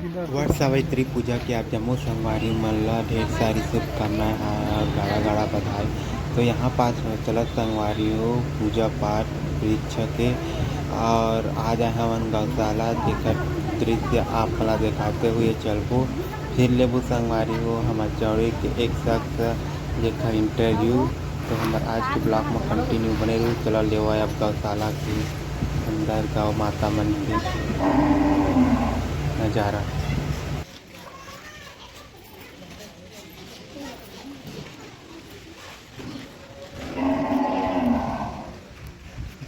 वट सावित्री पूजा की आप जम्मू संगवारी मन ला ढेर सारी शुभकामनाएं और गाड़ा गाड़ा बधाई। तो यहाँ पास में चलत संगवारियों पूजा पाठ वृक्ष के और आज हमन गौशाला देकर दृश्य आप ला दिखाते हुए चलबो। फिर लेबू संगवारी हो हमारे चौड़े के एक शख्स जेकर इंटरव्यू। तो हमारे आज के ब्लॉग में कंटिन्यू बने रहू। चला ले अब गौशाला के अंदर गौ माता मन के नज़ारा।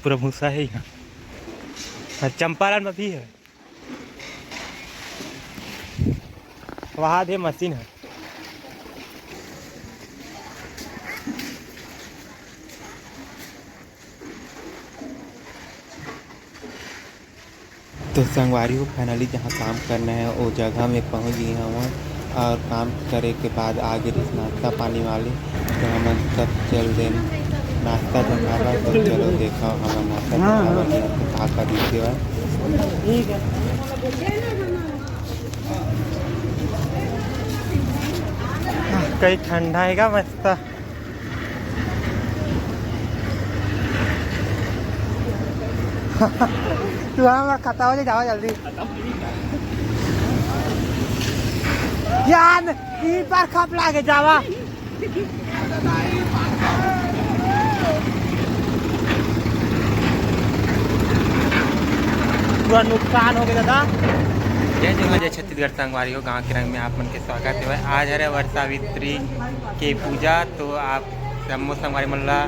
पूरा भूसा है यहाँ। चंपारण में भी है, वहाँ दे मशीन है। तो संगवारी हो फाइनली जहाँ काम करना है वो जगह में पहुँच गए हम और काम करे के बाद आगे नाश्ता पानी वाले। तो हम सब चल दे नाश्ता जमा। तो चलो देखा हम नाश्ता का दीजिए है। कहीं ठंडा है मस्त। तू हमारा खाता हो जाओ जल्दी यार, ई बार खप लागे जावा। पूरा नुकसान हो गया दादा। जय जगह जय छत्तीसगढ़ संगवारी हो गाँव के रंग में आप मन के स्वागत है। आज है वट सावित्री की पूजा। तो आप जम्मू संगवारी मन ला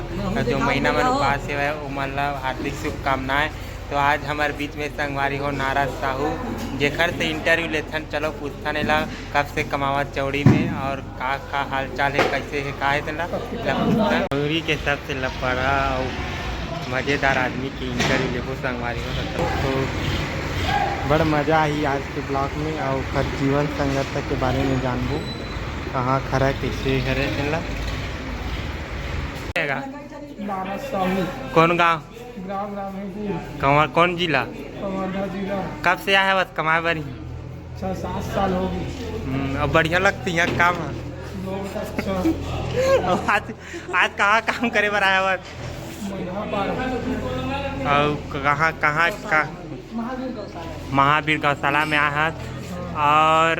जो महीना में उपास है वो मन ला हार्दिक शुभकामनाएं। तो आज हमारे बीच में संगवारी हो नाराज साहू जेखर से इंटरव्यू लेथन। चलो पूछता नहीं ला कब से कमावत चौड़ी में और का हाल चाल है, कैसे है का है तेला चौड़ी के सबसे लपड़ा और मज़ेदार आदमी की इंटरव्यू लेबो संगवारी हो। तो बड़ा मज़ा आई आज के ब्लॉग में और खर जीवन संघर्ष के बारे में जानबो कहाँ खरा कैसे करे तेला। कौन गाँव कौन जिला जिला। कब से आया है बस कमाए बारी 6-7 साल हो गई। अब बढ़िया लगती है काम है। आज कहाँ काम करे बार आया बस और कहाँ कहाँ का महावीर गौशाला में आया है। और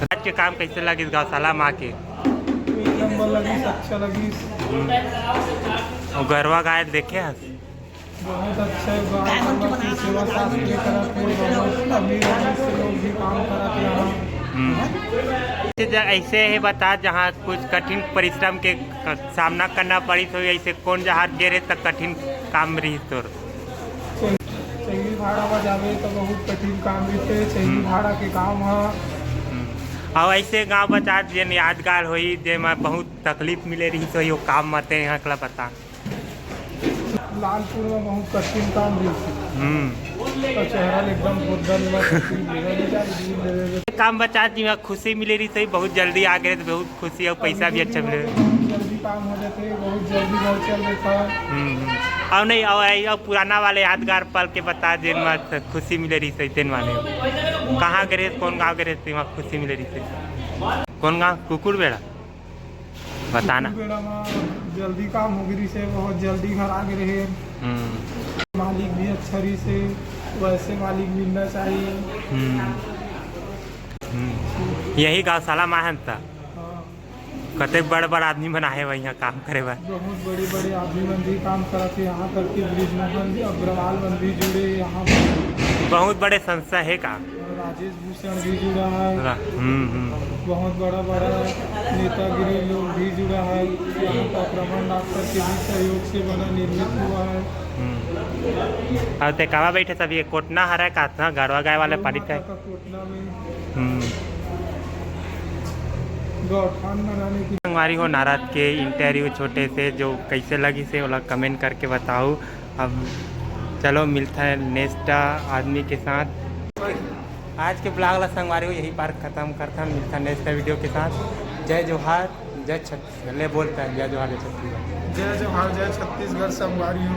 आज के काम कैसे लगी गौशाला में आके? अच्छा लगी। और गरवा गाय देखे हैं बहुत अच्छा है। सेवा शास्त्री अमीर से लोग भी काम करते। ऐसे है बता जहाँ कुछ कठिन परिश्रम के सामना करना पड़ी तो ऐसे कौन जहाँ गिरे तक कठिन काम रही तोर? चाहिए भाड़ा में जावे तो बहुत कठिन काम रहते। चाहिए भाड़ा के काम है। और ऐसे गाँव बचा जेन यादगार हुई जे में बहुत तकलीफ मिले रही तो यो काम मत यहाँ कला पता। लालपुर में बहुत कठिन काम रही तो चेहरा एकदम काम बचा जी खुशी मिले रही सही बहुत जल्दी आ गए तो बहुत खुशी और पैसा भी अच्छा मिले। जल्दी काम हो जाते बहुत जल्दी घर चल देता। और नहीं और पुराना वाले यादगार पल के बता जिन में खुशी मिले रही सही तेन वाले कहाँ गए कौन गाँव गए थे वहाँ खुशी मिले रही थी? कौन गाँव? कुकुर बेड़ा बताना। जल्दी काम हो गई से बहुत जल्दी घर आ गए रहे। मालिक भी अच्छा रही से वैसे मालिक मिलना चाहिए। यही गौशाला में था कते बड़े बड़े आदमी बना है वही काम करे बा। बहुत बड़े बड़े आदमी मन भी काम करते यहाँ तक कि ब्रिजमोहन अग्रवाल मन भी जुड़े यहाँ। बहुत बड़े संस्था है का राजेश भूषण भी जुड़ा है। बहुत बड़ा बड़ा नेतागिरी लोग भी जुड़ा है। यहाँ का प्रमाण डॉक्टर के भी सहयोग से बना निर्मित हुआ है। और ते कहाँ बैठे सब ये कोटना हरा का था गरवा गाय वाले पानी का कोटना में गौठान बनाने की। संगवारी हो नाराज के इंटरव्यू छोटे से जो कैसे लगी से वाला कमेंट करके बताओ। अब चलो मिलता है नेक्स्ट आदमी के साथ। आज के ब्लॉग ला संगवारी हो यही बार खत्म करता है। मिलता है नेक्स्ट वीडियो के साथ। जय जोहार जय छत्तीसगढ़ बोलता है। जय जोहार जय छत्तीसगढ़। जय जोहार जय छत्तीसगढ़ संगवारी हो।